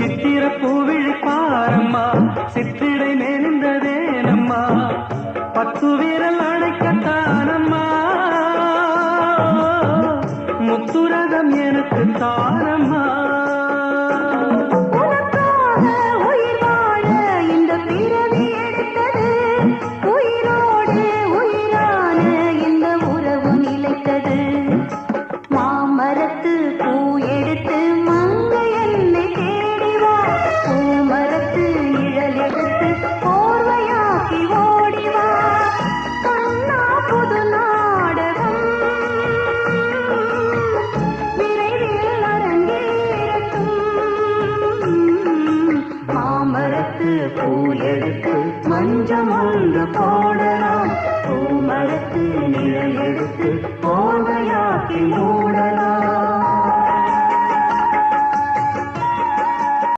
சித்திர பூவிழி பாரம்மா சித்திரை மேலிந்ததேனம்மா பத்து வீரல் அடைக்கத்தானம்மா முத்துரகம் எனக்கு தானம்மா பூயெடுத்து மஞ்சம் ஒன்று போடலாம் பூமரத்து நிழல் எடுத்து போதையாக்கி மூடலாம்